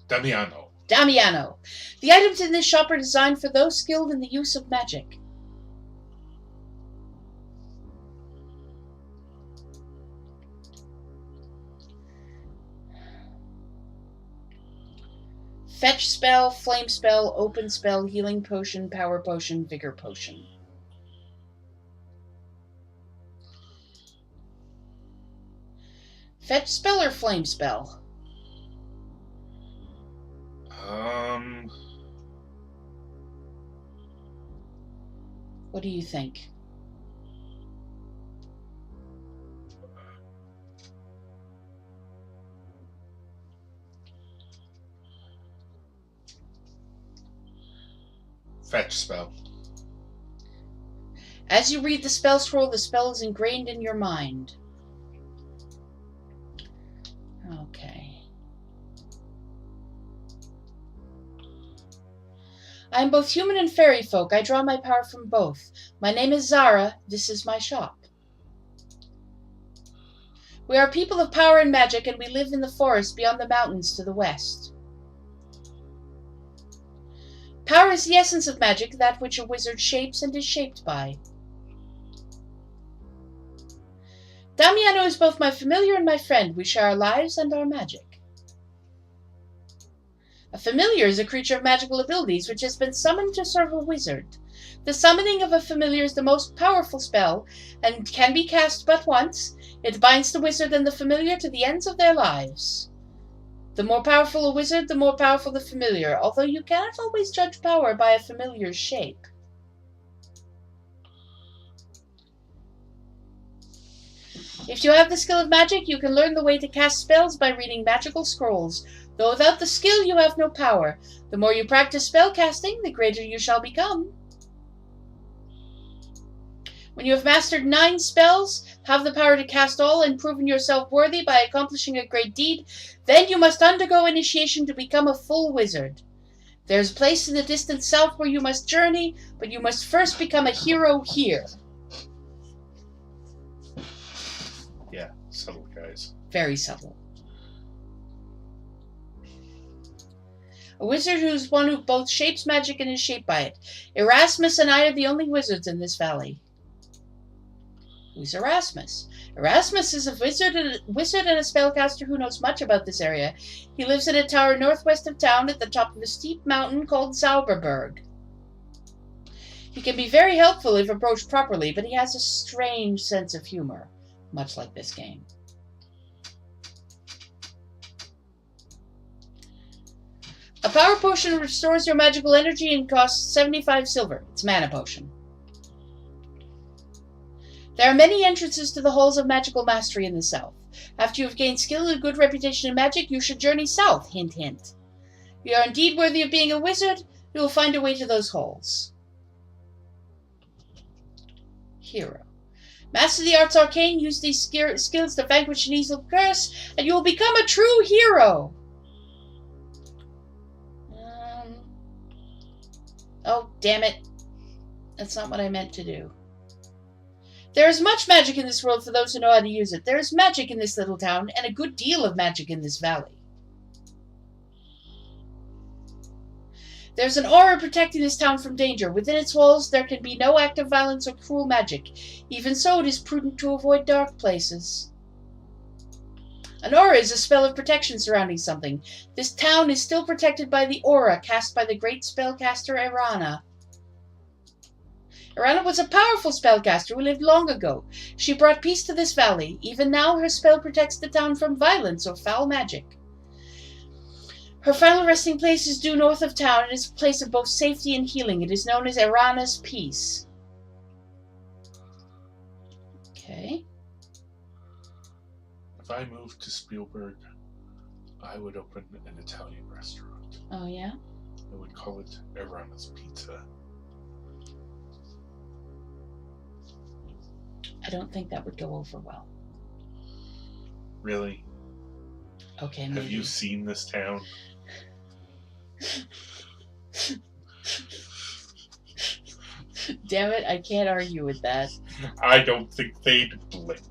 Damiano. Damiano. The items in this shop are designed for those skilled in the use of magic. Fetch spell, flame spell, open spell, healing potion, power potion, vigor potion. Fetch spell or flame spell? What do you think? Fetch spell. As you read the spell scroll, the spell is ingrained in your mind. Okay. I am both human and fairy folk. I draw my power from both. My name is Zara. This is my shop. We are people of power and magic, and we live in the forest beyond the mountains to the west. Power is the essence of magic, that which a wizard shapes and is shaped by. Damiano is both my familiar and my friend. We share our lives and our magic. A familiar is a creature of magical abilities which has been summoned to serve a wizard. The summoning of a familiar is the most powerful spell and can be cast but once. It binds the wizard and the familiar to the ends of their lives. The more powerful a wizard, the more powerful the familiar, although you cannot always judge power by a familiar's shape. If you have the skill of magic, you can learn the way to cast spells by reading magical scrolls. Though without the skill, you have no power. The more you practice spell casting, the greater you shall become. When you have mastered 9 spells, have the power to cast all, and proven yourself worthy by accomplishing a great deed, then you must undergo initiation to become a full wizard. There is a place in the distant south where you must journey, but you must first become a hero here. Yeah, subtle, guys. Very subtle. A wizard who's one who both shapes magic and is shaped by it. Erasmus and I are the only wizards in this valley. Who's Erasmus? Erasmus is a wizard and a spellcaster who knows much about this area. He lives in a tower northwest of town at the top of a steep mountain called Spielburg. He can be very helpful if approached properly, but he has a strange sense of humor, much like this game. A power potion restores your magical energy and costs 75 silver. It's a mana potion. There are many entrances to the halls of magical mastery in the south. After you have gained skill and a good reputation in magic, you should journey south, hint hint. If you are indeed worthy of being a wizard, you will find a way to those halls. Hero. Master the arts arcane, use these skills to vanquish an evil curse, and you will become a true hero! Oh, damn it. That's not what I meant to do. There is much magic in this world for those who know how to use it. There is magic in this little town, and a good deal of magic in this valley. There's an aura protecting this town from danger. Within its walls, there can be no act of violence or cruel magic. Even so, it is prudent to avoid dark places. An aura is a spell of protection surrounding something. This town is still protected by the aura cast by the great spellcaster Erana. Erana was a powerful spellcaster who lived long ago. She brought peace to this valley. Even now, her spell protects the town from violence or foul magic. Her final resting place is due north of town and is a place of both safety and healing. It is known as Erana's Peace. Okay. If I moved to Spielburg, I would open an Italian restaurant. Oh, yeah? I would call it Erana's Pizza. I don't think that would go over well. Really? Okay, maybe. Have you seen this town? Damn it, I can't argue with that. I don't think they'd blink.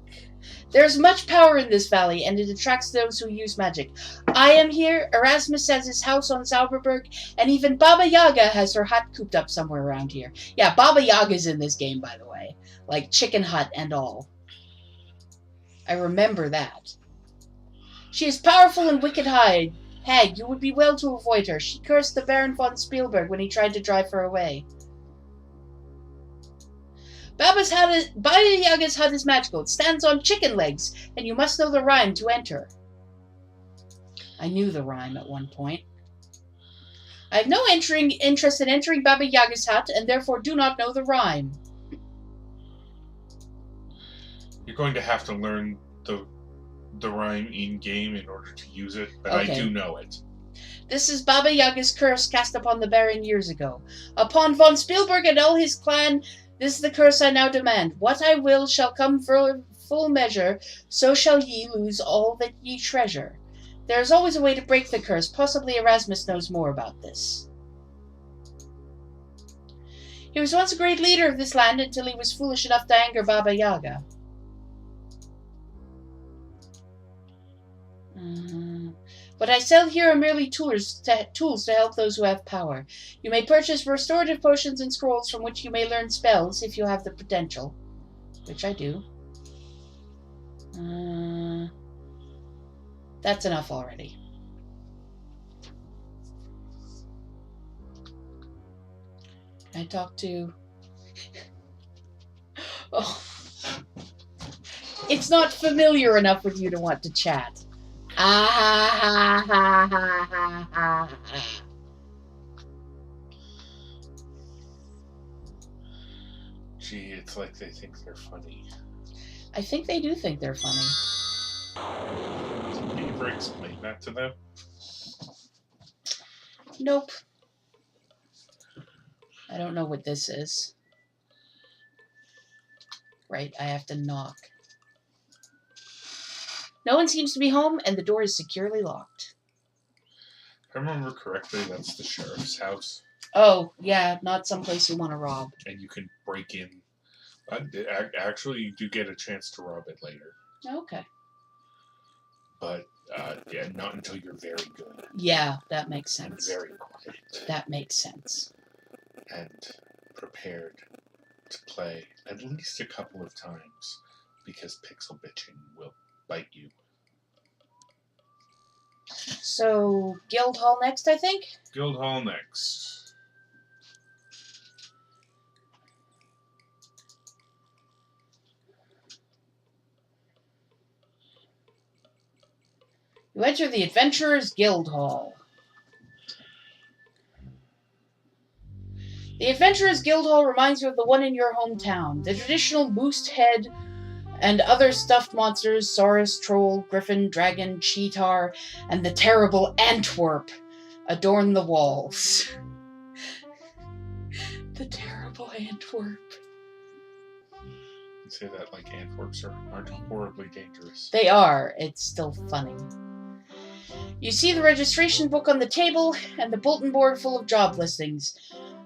There's much power in this valley, and it attracts those who use magic. I am here, Erasmus has his house on Zauberberg, and even Baba Yaga has her hut cooped up somewhere around here. Yeah, Baba Yaga's in this game, by the way. Like chicken hut and all. I remember that. She is powerful and wicked hag. You would be well to avoid her. She cursed the Baron von Spielberg when he tried to drive her away. Baba Yaga's hut is magical. It stands on chicken legs, and you must know the rhyme to enter. I knew the rhyme at one point. I have no interest in entering Baba Yaga's hut, and therefore do not know the rhyme. You're going to have to learn the rhyme in-game in order to use it, but Okay. I do know it. This is Baba Yaga's curse cast upon the Baron years ago. Upon von Spielberg and all his clan, this is the curse I now demand. What I will shall come for full measure, so shall ye lose all that ye treasure. There is always a way to break the curse. Possibly Erasmus knows more about this. He was once a great leader of this land until he was foolish enough to anger Baba Yaga. What I sell here are merely tools to help those who have power. You may purchase restorative potions and scrolls from which you may learn spells if you have the potential. Which I do. That's enough already. Can I talk to... Oh. It's not familiar enough with you to want to chat. Ah ha ha ha ha ha ha. Gee, it's like they think they're funny. I think they do think they're funny. Can you ever explain that to them? Nope. I don't know what this is. Right, I have to knock. No one seems to be home, and the door is securely locked. If I remember correctly, that's the sheriff's house. Oh, yeah, not someplace you want to rob. And you can break in. Actually, you do get a chance to rob it later. Okay. But, yeah, not until you're very good. Yeah, that makes sense. And very quiet. That makes sense. And prepared to play at least a couple of times, because pixel bitching will bite you. So, Guildhall next, I think? Guildhall next. You enter the Adventurers Guildhall. The Adventurers Guildhall reminds you of the one in your hometown. The traditional moose head and other stuffed monsters, Saurus, Troll, Griffin, Dragon, Cheetar, and the terrible Antwerp adorn the walls. The terrible Antwerp. You say that like Antwerps aren't horribly dangerous. They are. It's still funny. You see the registration book on the table and the bulletin board full of job listings.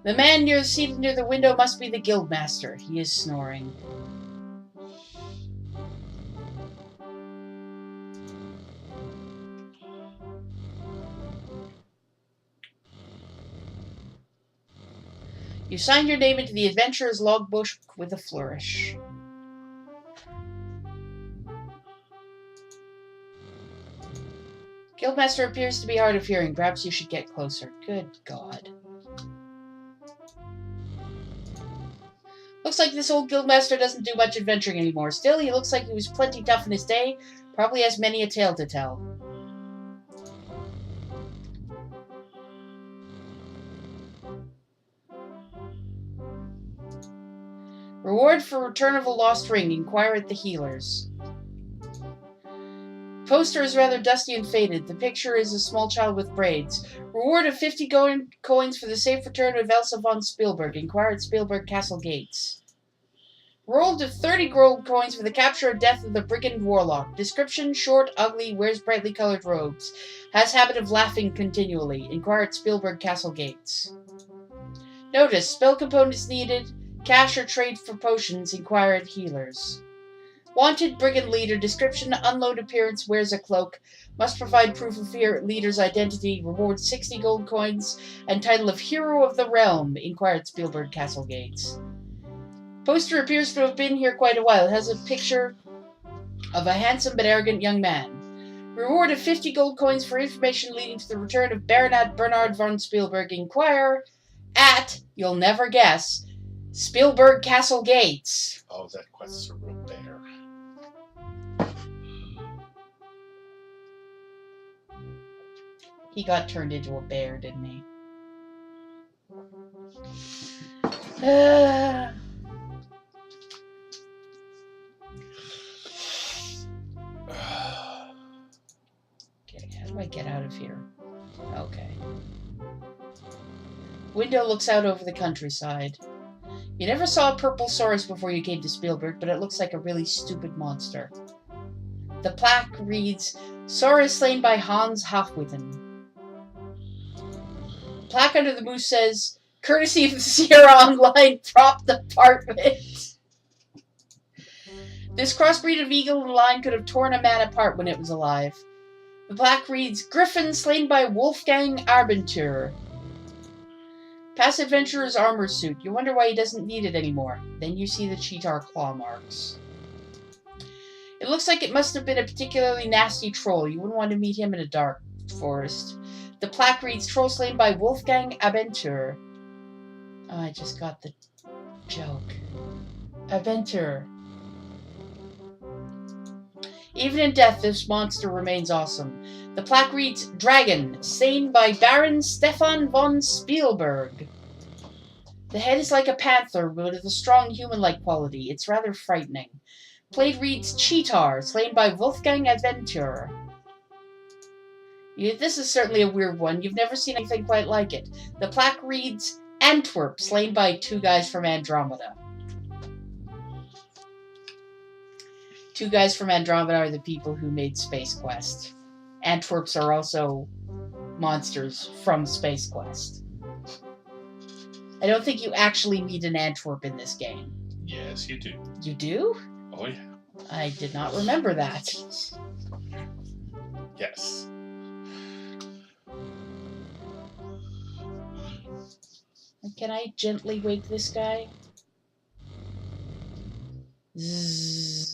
The man seated near the window must be the guildmaster. He is snoring. You sign your name into the adventurer's logbook with a flourish. Guildmaster appears to be hard of hearing. Perhaps you should get closer. Good God. Looks like this old guildmaster doesn't do much adventuring anymore. Still, he looks like he was plenty tough in his day. Probably has many a tale to tell. Reward for return of a lost ring. Inquire at the healers. Poster is rather dusty and faded. The picture is a small child with braids. Reward of 50 coins for the safe return of Elsa von Spielburg. Inquire at Spielburg Castle Gates. Rolled of 30 gold coins for the capture or death of the brigand warlock. Description: short, ugly, wears brightly colored robes. Has habit of laughing continually. Inquire at Spielburg Castle Gates. Notice: spell components needed. Cash or trade for potions. Inquire at healers. Wanted brigand leader. Description: unknown appearance, wears a cloak. Must provide proof of leader's identity. Reward 60 gold coins and title of Hero of the Realm. Inquire at Spielburg Castle Gates. Poster appears to have been here quite a while. It has a picture of a handsome but arrogant young man. Reward of 50 gold coins for information leading to the return of Baronet Bernard von Spielburg. Inquire at, you'll never guess, Spielburg Castle Gates. Oh, that quest's a real bear. He got turned into a bear, didn't he? Okay, how do I get out of here? Okay. Window looks out over the countryside. You never saw a purple saurus before you came to Spielberg, but it looks like a really stupid monster. The plaque reads, Saurus slain by Hans Hafwithen. Plaque under the moose says, courtesy of the Sierra Online propped apartment. This crossbreed of eagle and lion could have torn a man apart when it was alive. The plaque reads, Griffin slain by Wolfgang Arbentur. Past adventurer's armor suit. You wonder why he doesn't need it anymore. Then you see the cheetah claw marks. It looks like it must have been a particularly nasty troll. You wouldn't want to meet him in a dark forest. The plaque reads, Troll slain by Wolfgang Arbentur. Oh, I just got the joke. Arbentur. Even in death, this monster remains awesome. The plaque reads, Dragon, slain by Baron Stefan von Spielburg. The head is like a panther, but with a strong human-like quality. It's rather frightening. Plate reads, Cheetar, slain by Wolfgang Adventure. This is certainly a weird one. You've never seen anything quite like it. The plaque reads, Antwerp, slain by two guys from Andromeda. Two guys from Andromeda are the people who made Space Quest. Antwerps are also monsters from Space Quest. I don't think you actually meet an Antwerp in this game. Yes, you do. You do? Oh, yeah. I did not remember that. Yes. Can I gently wake this guy? Zzz.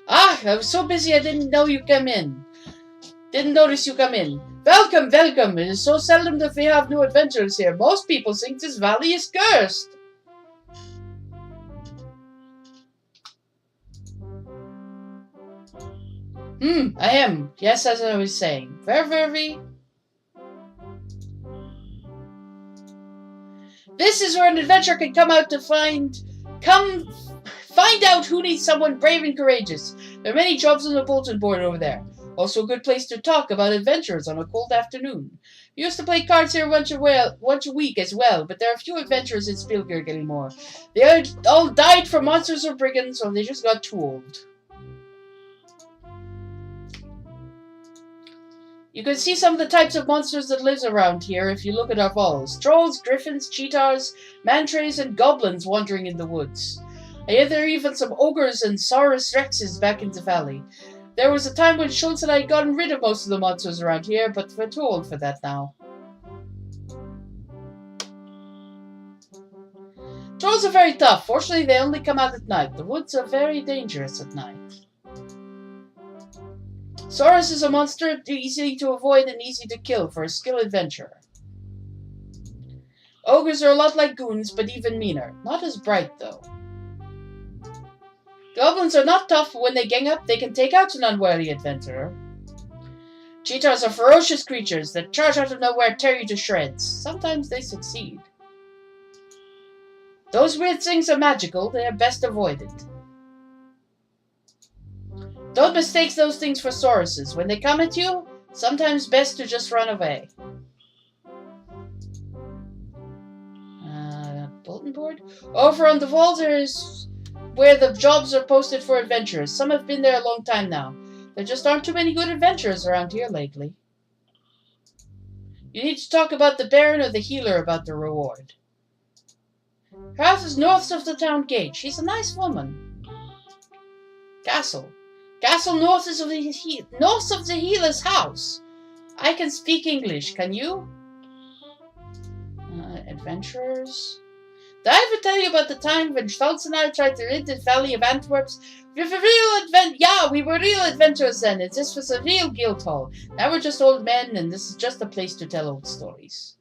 Ah, I was so busy I didn't know you came in. Didn't notice you come in. Welcome, welcome. It is so seldom that we have new adventures here. Most people think this valley is cursed. I am. Yes, as I was saying. Very. This is where an adventurer can come out to find out who needs someone brave and courageous. There are many jobs on the bulletin board over there. Also a good place to talk about adventures on a cold afternoon. We used to play cards here once a week as well, but there are few adventurers in Spielburg anymore. They all died from monsters or brigands, or they just got too old. You can see some of the types of monsters that lives around here if you look at our walls. Trolls, griffins, cheetahs, mantrays, and goblins wandering in the woods. I hear there are even some ogres and saurus rexes back in the valley. There was a time when Schultz and I had gotten rid of most of the monsters around here, but we're too old for that now. Trolls are very tough. Fortunately, they only come out at night. The woods are very dangerous at night. Saurus is a monster easy to avoid and easy to kill for a skilled adventurer. Ogres are a lot like goons, but even meaner. Not as bright, though. Goblins are not tough, but when they gang up, they can take out an unwary adventurer. Cheetahs are ferocious creatures that charge out of nowhere, tear you to shreds. Sometimes they succeed. Those weird things are magical. They are best avoided. Don't mistake those things for sauruses. When they come at you, sometimes best to just run away. Bulletin board? Over on the wall there is where the jobs are posted for adventurers. Some have been there a long time now. There just aren't too many good adventurers around here lately. You need to talk about the Baron or the healer about the reward. Her house is north of the town gate. She's a nice woman. Castle. Castle north of the healer's house. I can speak English. Can you? Adventurers. Did I ever tell you about the time when Schultz and I tried to rid the Valley of Antwerp? We were real adventurers then. This was a real guild hall. Now we're just old men, and this is just a place to tell old stories.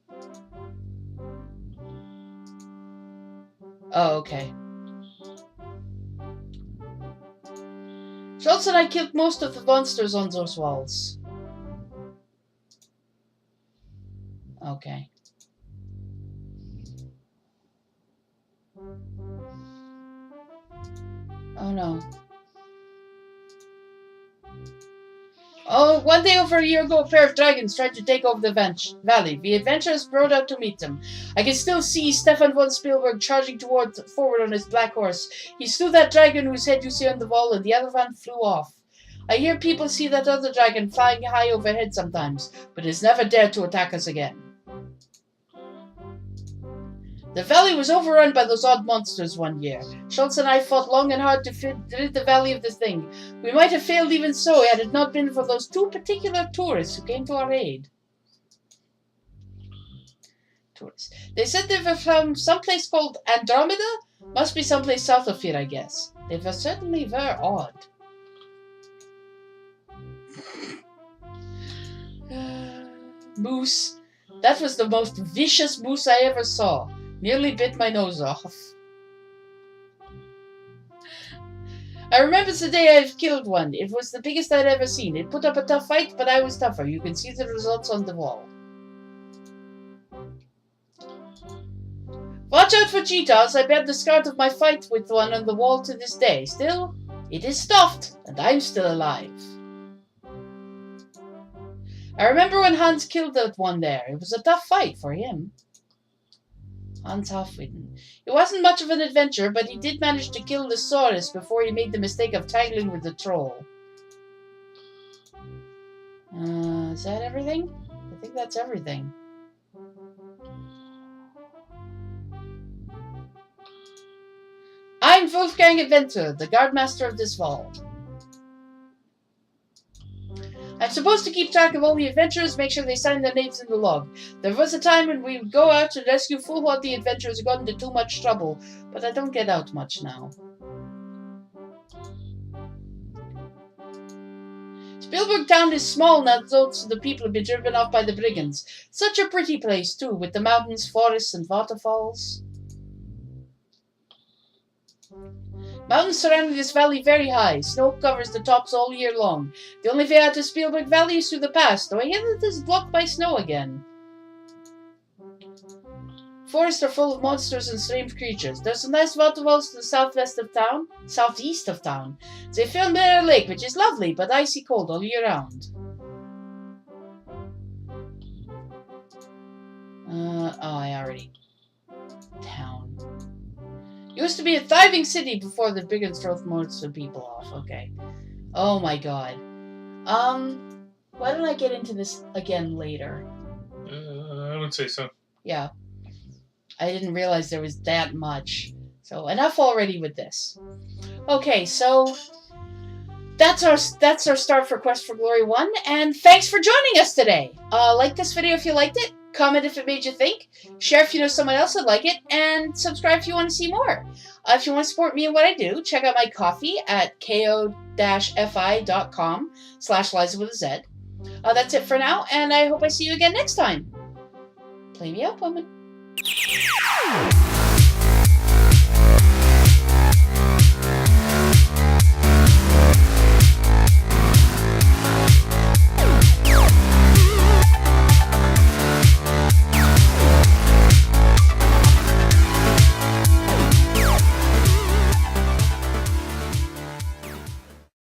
Oh, okay. Schultz and I killed most of the monsters on those walls. Okay. Oh no. Oh, one day over a year ago, a pair of dragons tried to take over the valley. The adventurers rode out to meet them. I can still see Stefan von Spielburg charging forward on his black horse. He slew that dragon whose head you see on the wall, and the other one flew off. I hear people see that other dragon flying high overhead sometimes, but it's never dared to attack us again. The valley was overrun by those odd monsters one year. Schultz and I fought long and hard to rid the valley of the thing. We might have failed even so had it not been for those two particular tourists who came to our aid. Tourists. They said they were from someplace called Andromeda? Must be someplace south of here, I guess. They were certainly very odd. Moose. That was the most vicious moose I ever saw. Nearly bit my nose off. I remember the day I killed one. It was the biggest I'd ever seen. It put up a tough fight, but I was tougher. You can see the results on the wall. Watch out for cheetahs. I bear the scar of my fight with one on the wall to this day. Still, it is stuffed, and I'm still alive. I remember when Hans killed that one there. It was a tough fight for him. Hans Hofwitten. It wasn't much of an adventure, but he did manage to kill the Saurus before he made the mistake of tangling with the troll. Is that everything? I think that's everything. I'm Wolfgang Adventure, the guardmaster of this vault. I'm supposed to keep track of all the adventurers, make sure they sign their names in the log. There was a time when we would go out to rescue foolhardy adventurers who got into too much trouble, but I don't get out much now. Spillville Town is small now that the people have been driven off by the brigands. Such a pretty place, too, with the mountains, forests, and waterfalls. Mountains surrounding this valley very high. Snow covers the tops all year long. The only way out of Spielburg Valley is through the pass, though I hear that it is blocked by snow again. Forests are full of monsters and strange creatures. There's some nice waterfalls to the southeast of town. They fill near a lake, which is lovely, but icy cold all year round. I already... Town. Used to be a thriving city before the brigands drove most of the people off. Okay. Oh my god. Why don't I get into this again later? I would say so. Yeah. I didn't realize there was that much. So enough already with this. Okay, so that's our start for Quest for Glory 1, and thanks for joining us today. Like this video if you liked it. Comment if it made you think, share if you know someone else would like it, and subscribe if you want to see more. If you want to support me and what I do, check out my coffee at ko-fi.com/LizaWithaZed. That's it for now, and I hope I see you again next time. Play me up, woman.